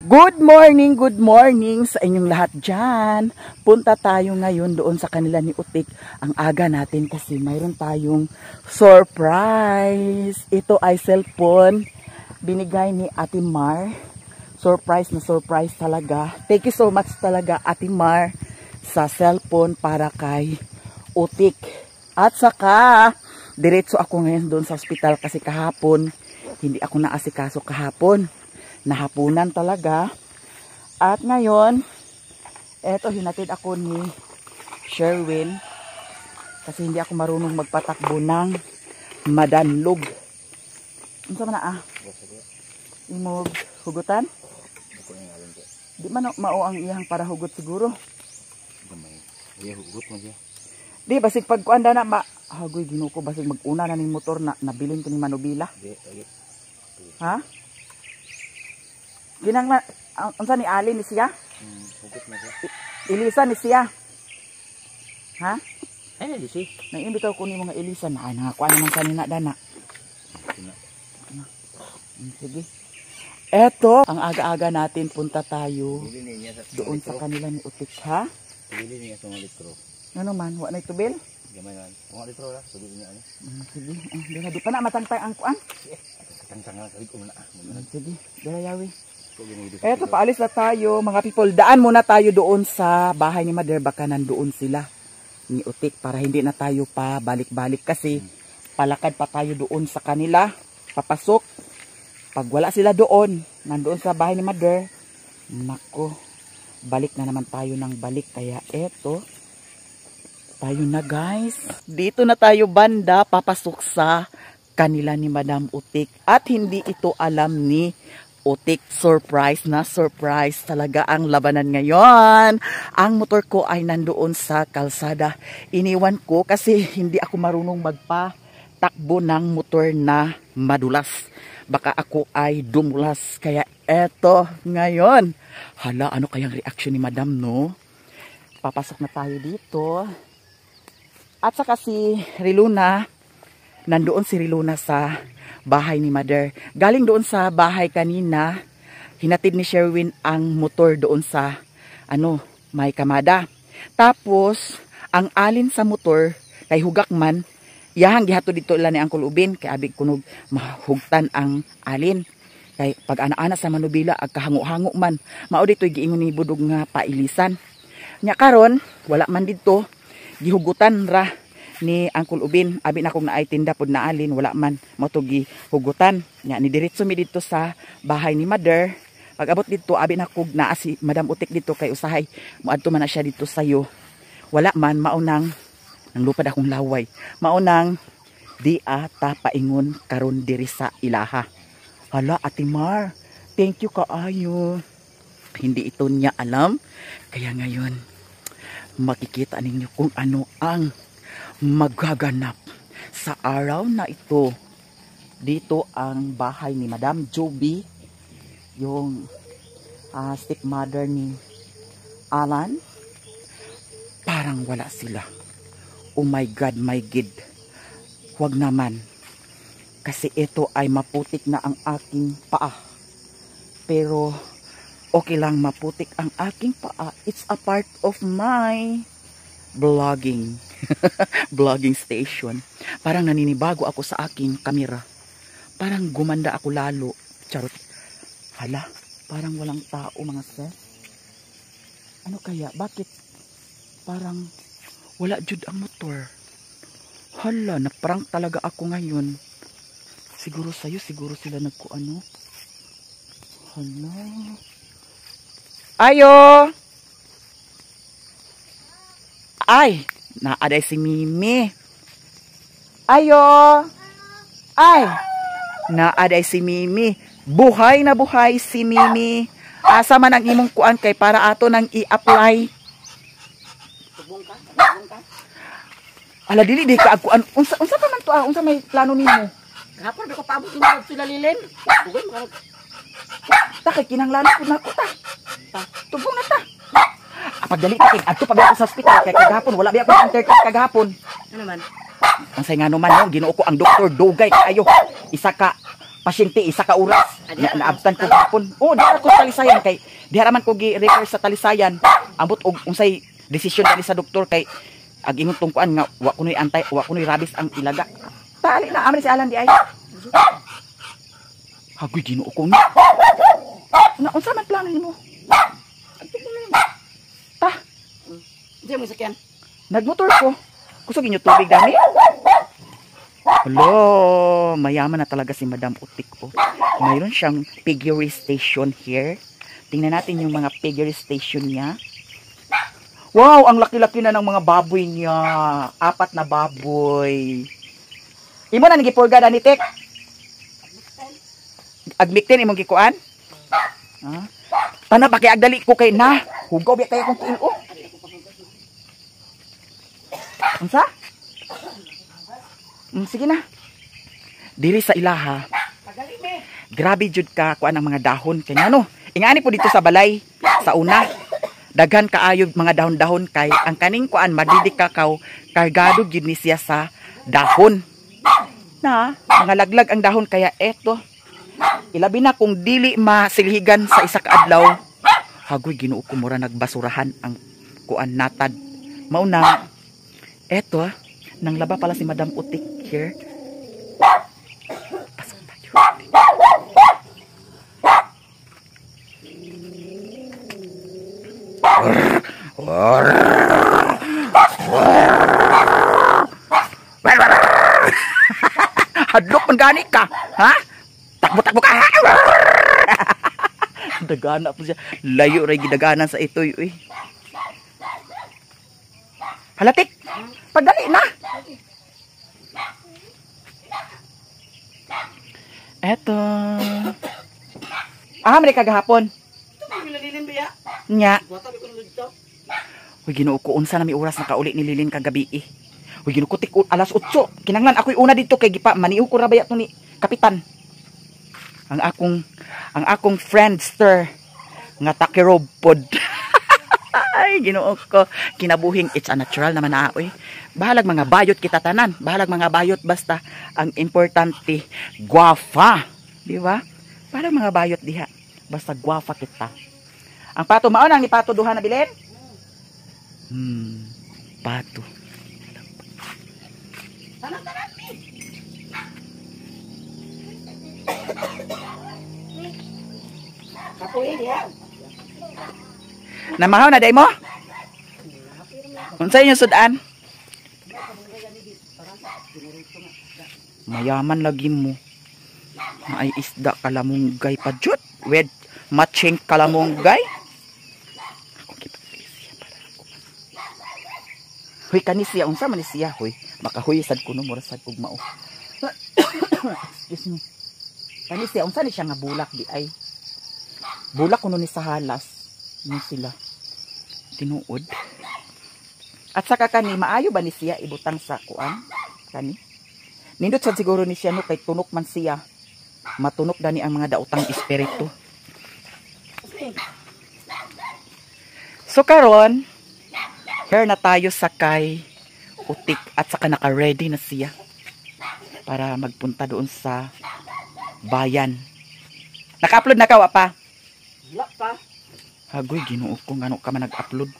Good morning sa inyong lahat dyan. Punta tayo ngayon doon sa kanila ni Utik. Ang aga natin kasi mayroon tayong surprise. Ito ay cellphone. Binigay ni Ate Mar. Surprise na surprise talaga. Thank you so much talaga Ate Mar sa cellphone para kay Utik. At saka, diretso ako ngayon doon sa ospital kasi kahapon, hindi ako naasikaso kahapon. Nahapunan talaga. At ngayon, eto hinatid ako ni Sherwin kasi hindi ako marunong magpatakbo ng madanlog. Ano sa mana imog hugutan? Di man mao ang iyang para hugot siguro. Di basig pagkuanda na hagoy ginuko basig mag-una na ning motor na nabilin ko ni Manubila. Ha? Ginang na, unsa ni Ali ni siya? Hugot na siya. Elisa ni siya. Ha? Ay, di siya. Nang-imbitaw ko ni mga Elisa na, ay nangakuha naman kanina dana. Sige. Eto, ang aga-aga natin punta tayo doon sa kanila ni Utik, ha? Pili niya sa mga litro. Ano man, wa na itubil? Gamay man. Mga litro lang, pili niya ano. Sige, di pa na matantay ang kuan. Katang-tang lang, sabi ko muna. Sige, dalayawi. Eto, paalis na tayo mga people. Daan muna tayo doon sa bahay ni Mother. Baka nandoon sila ni Utik para hindi na tayo pa balik-balik kasi palakad pa tayo doon sa kanila. Papasok. Pag wala sila doon, nandoon sa bahay ni Mother, nako, balik na naman tayo ng balik. Kaya eto, tayo na guys. Dito na tayo banda, papasok sa kanila ni Madam Utik. At hindi ito alam ni Utik. Surprise na surprise talaga ang labanan ngayon. Ang motor ko ay nandoon sa kalsada. Iniwan ko kasi hindi ako marunong magpatakbo ng motor na madulas. Baka ako ay dumulas. Kaya eto ngayon. Hala, ano kayang reaction ni Madam, no? Papasok na tayo dito. At saka si Riluna, nandoon si Riluna sa bahay ni Mother. Galing doon sa bahay kanina, hinatid ni Sherwin ang motor doon sa may kamada. Tapos, ang alin sa motor kay hugak man, yahang gihato dito ila ni Uncle Ubin kay abig kunog mahugtan ang alin. Kay pag ana-ana sa Manubila ag kahango-hango man, mao ditoy giingon ni budog nga pailisan. Nya karon, wala man dito gihugutan ra ni Uncle Ubin, abi na kung naay tinda pod na alin, wala man matugi hugutan. Nya ni diretso mi dito sa bahay ni Mother. Pag abot dito, abi na kog naa si Madam Utik dito kay usahay moadto man na siya dito sayo. Wala man maunang nang lupad akong laway. Maunang di ata paingon karon diri sa ilaha. Hala Ate Mar, thank you kaayo. Hindi ito niya alam. Kaya ngayon makikita ninyo kung ano ang magaganap sa araw na ito. Dito ang bahay ni Madam Joby, yung stepmother ni Alan. Parang wala sila. Oh my God, my God. Huwag naman. Kasi ito ay maputik na ang aking paa. Pero okay lang maputik ang aking paa. It's a part of my vlogging. Vlogging station. Parang naninibago ako sa aking kamera. Parang gumanda ako lalo. Charot. Hala, parang walang tao mga sir. Ano kaya? Bakit? Parang wala jud ang motor. Hala, naprank talaga ako ngayon. Siguro sa'yo, siguro sila nagkuano. Hala. Ayo! Ay! Naaday si Mimi. Ayo! Ay! Naaday si Mimi. Buhay na buhay si Mimi. Asa man ang imong kuan kay para ato nang i-apply. Ala dili di ka kuan. Unsa pa man to? Unsa may plano nimo? Kapag ako paabot mo sila lilin. Tugol mo. Ta kay kinahanglan ko na ko ta. Tubong na ta. Pagdali ka kay adto pag ako sa ospital kay kagahapon wala biya ko intercom kagahapon. Ano man? Ang say nga naman no, Ginoo ko ang doktor dugay kayo. Isa ka pasyente isa ka oras naabtan ko hapon. Oh, diha ko sa talisayan kay diha man ko gi-refer sa talisayan. Ambot og unsay desisyon dali sa doktor kay ag ingon tungkuan nga wa kunoy rabies ang ilaga. Tali na aman si Alan di ay. Hagoy Ginoo ko ni. Na unsa man plano nimo? Ta. Diyan mo sakyan. Nagmotor ko. Kusog inyo tubig dami. Hello, mayaman na talaga si Madam Utik po. Mayroon siyang piggery station here. Tingnan natin yung mga piggery station niya. Wow, ang laki-laki na ng mga baboy niya. 4 na baboy. Imo na nagipurga ni Tek. Agmikten imong gikuan? Ha? Tana pa kay agdali ko kay na. Hugaw biya tayo kung kiilo. Unsa? Sige na. Diri sa ilaha. Grabe jud ka kuan ang mga dahon kay ngano. Ingani po dito sa balay sa una. Daghan kaayo mga dahon-dahon kay ang kaning kuan madidik kakaw kargado gid ni siya sa dahon. Na, mga laglag ang dahon kaya eto. Ilabi na kung dili masilhigan sa isa ka adlaw. Hagoy Ginoo ko mura nagbasurahan ang kuan natad. Mauna eto nang laba pala si Madam Utik here. Pasok tayo. Hadlok man gani ka, ha? Takbo-takbo ka. Dagana po siya. Layo ray gidaganan sa itoy, uy. Halatik. Pagdali na. Eto. May kagahapon. Nya. Uy, Ginoo ko unsa na mi oras nakauli ni Lilin kagabi eh. Uy, Ginoo ko tik alas 8. Kinanglan ako'y una dito kay gipa maniho ko ra baya to ni kapitan. Ang akong friendster nga takirob pod. Ay, Ginoo ko. Kinabuhing it's a natural naman na oy. Bahalag mga bayot kita tanan. Bahalag mga bayot basta ang importante guwafa. Di ba? Bahalag mga bayot diha. Basta guwafa kita. Ang pato mao nang ni pato duha na bilin? Pato. Tanan. Kapoy diha. Namahaw na day mo? Unsa inyo sudan? Mayaman lagi mo. Ay isda kalamunggay pa jud. With matching kalamunggay. Huy kanisiya unsa man siya huy. Makahuy sad kuno mura sad ug mao. Excuse me. Kanisiya unsa ni siya nga bulak di ay. Bulak kuno ni sa halas. Ni sila tinuod. At saka kani maayo ba ni siya ibutang sa kuan kani? Nindot sad siguro ni siya no kay tunok man siya. Matunok dani ang mga daotang espiritu. So karon, here na tayo sa kay Utik at saka naka-ready na siya para magpunta doon sa bayan. Naka-upload na ka wa pa? Wala pa. Hagoy Ginoo ko ngano ka man nag-upload.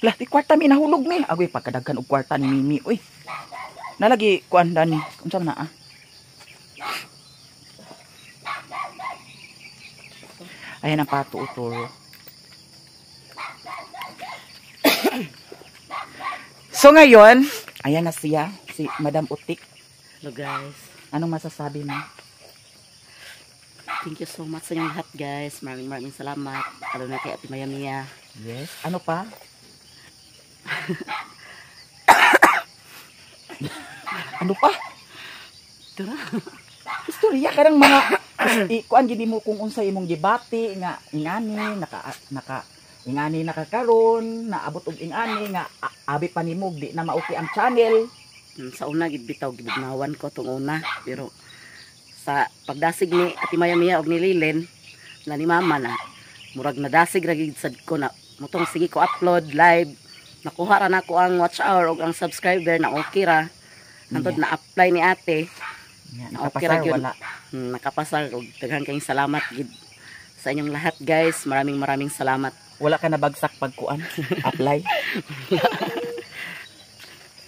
Lah, di kwarta mi nahulog mi. Agoy pagkadaghan og kwarta ni Mimi. Uy. Nalagi kuan dani. Unsa man na Ayan ang pato utoro. So ngayon, ayan na siya, si Madam Utik. Hello guys. Anong masasabi mo? Thank you so much sa inyong lahat guys. Maraming salamat. Lalo na kay Ate Maya Mia. Yes. Ano pa? Ano pa? Tara. Istorya karang mga kuan gid mo kung unsa imong gibati nga ingani ingani nakakaron naabot og ingani nga abi pa nimo di na mauki ang channel. Sa una gid bitaw gibugnawan ko tong una pero sa pagdasig ni Ate Maya Mia og ni Lilin na ni mama na murag nadasig ra gid sad ko na mutong sige ko upload live nakuha ra nako ang watch hour og ang subscriber na okay ra Hantod na apply ni ate. Nya Okay ra nakapasar gyud. wala. Nakapasar og daghan kayong salamat gid sa inyong lahat guys. Maraming salamat. Wala ka nabagsak pagkuan. Apply.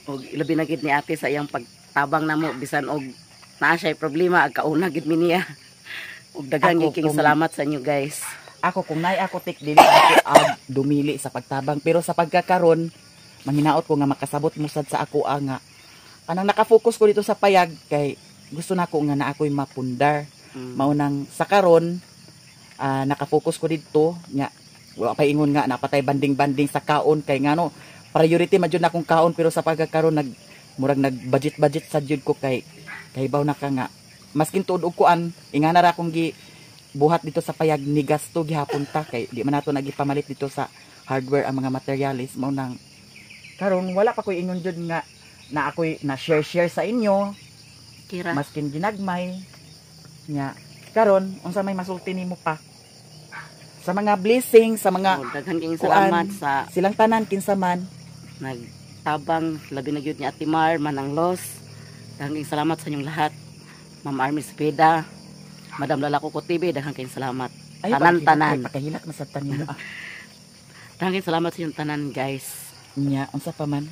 Og ilabi na gid ni ate sa iyang pagtabang namo bisan og naa siya problema ag kauna gid mi niya. Og daghan Ako, gyud king kung- salamat sa inyo guys. Ako kung nay ako tik dili ako dumili sa pagtabang pero sa pagkakaron manghinaot ko nga makasabot mo sad sa ako nga anang nakafocus ko dito sa payag kay gusto nako nga na ako'y mapundar. Maunang sa karon nakafocus ko dito nya wala pa ingon nga napatay banding-banding sa kaon kay ngano priority man jud akong kaon pero sa pagkakaron murag nag-budget sa jud ko kay baw na ka nga maskin tuod og kuan ingana ra akong buhat dito sa payag ni gasto gihapon ta kay di man nato nagipamalit dito sa hardware ang mga materialis mao nang karon wala pa ko ingon jud nga na ako'y na share sa inyo Kira. maskin ginagmay nya karon unsa may masulti nimo pa sa mga blessing sa mga Daghan kayong kuan, salamat sa silang tanan kinsa man nagtabang labi na gyud ni Ate Mar manang los. Daghan kayong salamat sa inyong lahat. Ma'am Army Speda, Madam Lalako ko TV, daghan kayong salamat. Tanan. Pagkahilat mo sa tanin mo Daghan kayong salamat sa inyong tanan guys. nya unsa pa man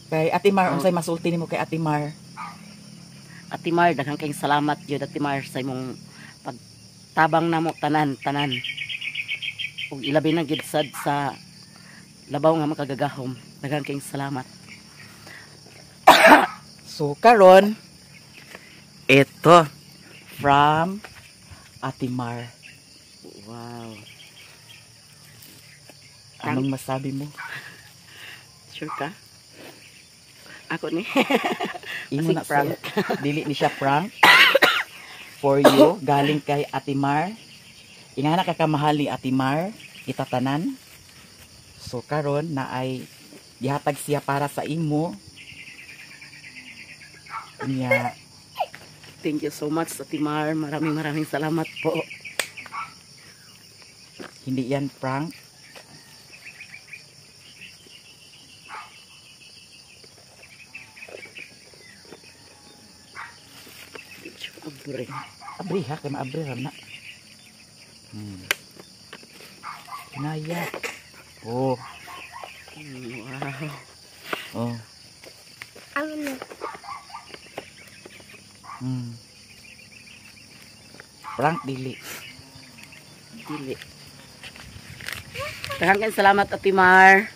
kay Ate Mar unsay masulti nimo kay Ate Mar Ate Mar, daghan kayong salamat gyud Ate Mar sa imong pagtabang namo tanan. Ug ilabi na gyud sad sa labaw nga makagagahom. Daghan kayong salamat. so karon ito from Ate Mar Wow. anong masabi mo Sure ka? Ako ni. imo na prank. dili ni siya prank for you galing kay Ate Mar ingana ka kamahal ni Ate Mar itatanan so karon na ay gihatag siya para sa imo nya Thank you so much Ate Mar. Maraming salamat po. hindi yan prank Abre. abri ha kay maabri ra na kinaya oh Wow. oh prank dili Dili. Daghan kayong salamat Ate Mar.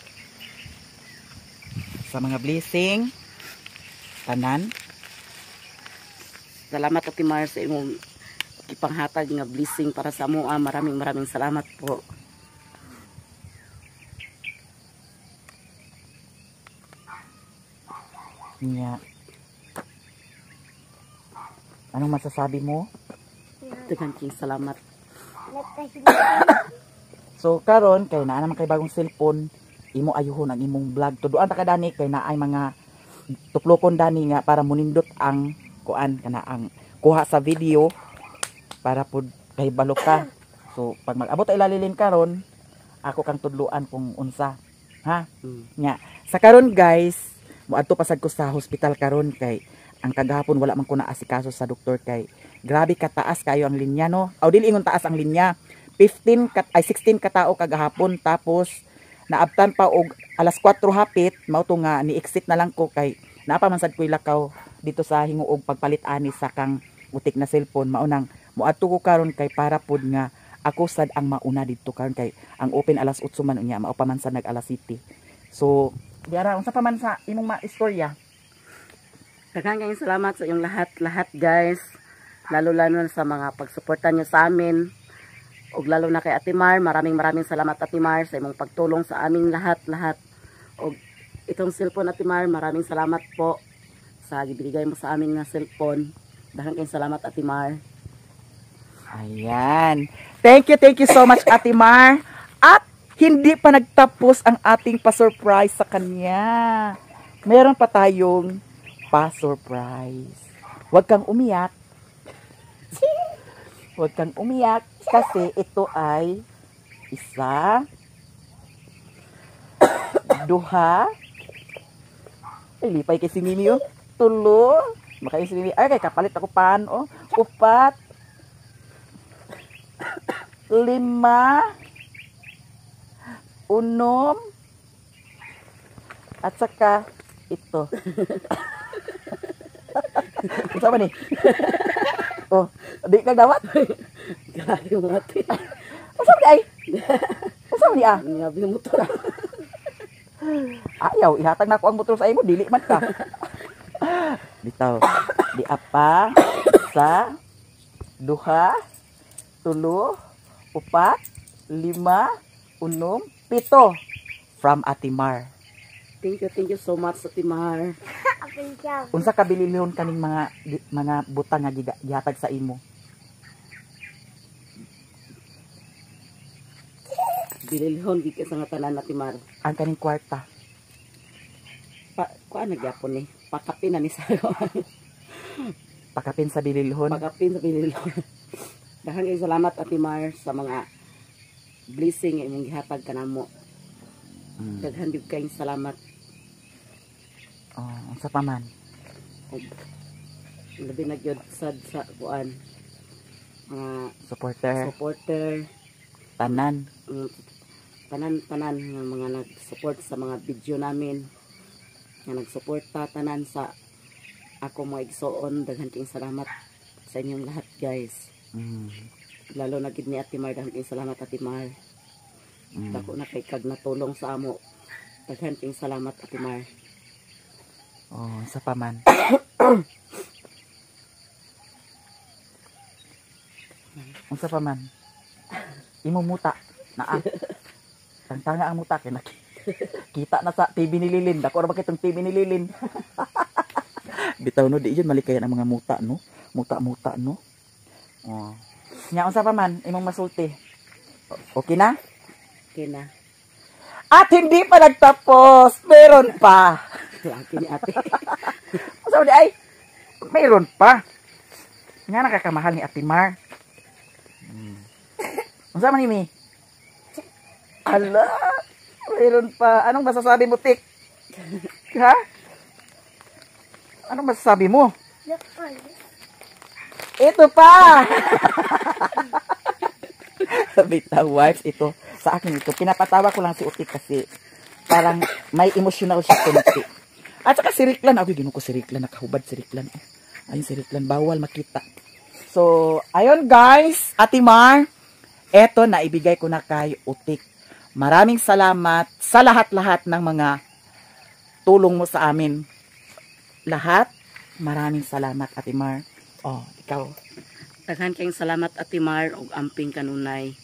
sa mga blessing tanan Salamat Ate Mar sa imong ipanghatag nga blessing para sa amo. Maraming salamat po. nya anong masasabi mo Daghan kayong salamat. so karon kay naa naman kay bagong cellphone imo ayuhon ang imong vlog tuduan ta kadani kay naay mga tuplokon dani nga para munindot ang kuan kana ang kuha sa video para pud kay balo ka so pag mag-abot ay lalilin karon ako kang tudluan kung unsa ha nya sa karon guys moadto pasad ko sa hospital karon kay ang kagahapon wala man ko na asikaso sa doktor kay grabe kataas kayo ang linya no aw dili ingon taas ang linya 16 katao kagahapon tapos naabtan pa og alas 4 hapit mao to nga ni-exit na lang ko kay naapa man sad ko'y lakaw dito sa hinguog pagpalit ani sa kang utik na cellphone mao nang moadto ko karon kay para pud nga ako sad ang mauna dito karon kay ang open alas 8 man unya mao pa man sa nag alas 7 so diara unsa pa man sa imong istorya Daghan kayong salamat sa iyong lahat guys. Lalo-lalo na sa mga pagsuporta nyo sa amin. Ug lalo na kay Ate Mar. Maraming salamat Ate Mar sa imong pagtulong sa aming lahat. Ug itong cellphone Ate Mar, maraming salamat po sa gibigay mo sa amin nga cellphone. Daghan kayong salamat Ate Mar. Ayan. Thank you so much Ate Mar. At hindi pa nagtapos ang ating pa-surprise sa kanya. Meron pa tayong pa-surprise. Huwag kang umiyak. Huwag kang umiyak kasi ito ay isa, duha, ay lipay kay si Mimi oh. tulo, makaisip ay kay kapalit ako pan, oh. Upat, 5, 6, at saka ito. Sama ni. Oh, di ka dawat. Grabe mo ate. Usap ni ay. Usap ni ah. Grabe mo to. Ayaw, ihatag na ako ang motor sa imo, dili man ka. Bitaw. Di apa, sa, 2, 3, 4, 5, 6, 7, from Ate Mar. Thank you so much Ate Mar. Unsa ka bililhon kaning mga butang nga gihatag sa imo? Bililhon di ka sa nga tanan Ate Mar. Ang kaning kwarta. Kuan nagyapon ni. Pakapin na ni sayo. Pakapin sa bililhon. Pakapin sa bililhon. Daghang kayong salamat Ate Mar sa mga blessing imong gihatag kanamo. Daghang gyud kayong salamat. Oh, unsa pa man? Labi na gyud sad sa kuan. Mga Supporter. Tanan. Tanan nga mga nag-support sa mga video namin. Nga nagsuporta tanan sa ako mga igsoon. Daghang kayong salamat sa inyong lahat guys. Lalo na gid ni Ate Mar, daghang kayong salamat Ate Mar. Dako na kay kag natulong sa amo. Daghang kayong salamat Ate Mar. Oh, sa paman. Unsa pa man? Imo muta naa. Tangtanga ang muta kay kita na sa TV ni Lilin. Dako ra ba kitong TV ni Lilin? Bitaw no di yun malikayan ang mga muta no. Muta no. Oh. Nya unsa pa man imong masulti? Okay na? Okay na. At hindi pa nagtapos. Meron pa. Laki ni ate. Sabi ay, mayroon pa. Nga nakakamahal ni Ate Mar. Unsa man ni? Ala, mayroon pa. Anong masasabi mo, Tik? Ha? Anong masasabi mo? Ito pa. Bitaw wives, ito. Sa akin ito. Pinapatawa ko lang si Utik kasi parang may emotional siya kunti. At saka si Riklan, ako ginuko si Riklan, nakahubad si Riklan. Ayun si Riklan, bawal makita. So, ayun guys, Ate Mar, eto na ibigay ko na kay Utik. Maraming salamat sa lahat-lahat ng mga tulong mo sa amin. Lahat, maraming salamat Ate Mar. Oh, ikaw. Daghan kayong salamat Ate Mar ug amping kanunay.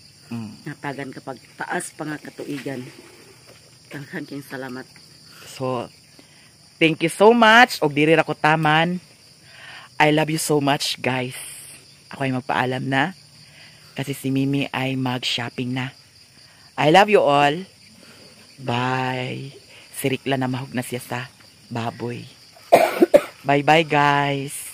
Natagan kapag taas pa nga katuigan. Daghan kayong salamat. So, thank you so much. Og diri ra ko taman. I love you so much, guys. Ako ay magpaalam na. Kasi si Mimi ay mag-shopping na. I love you all. Bye. Si Rikla na mahog na siya sa baboy. Bye-bye, guys.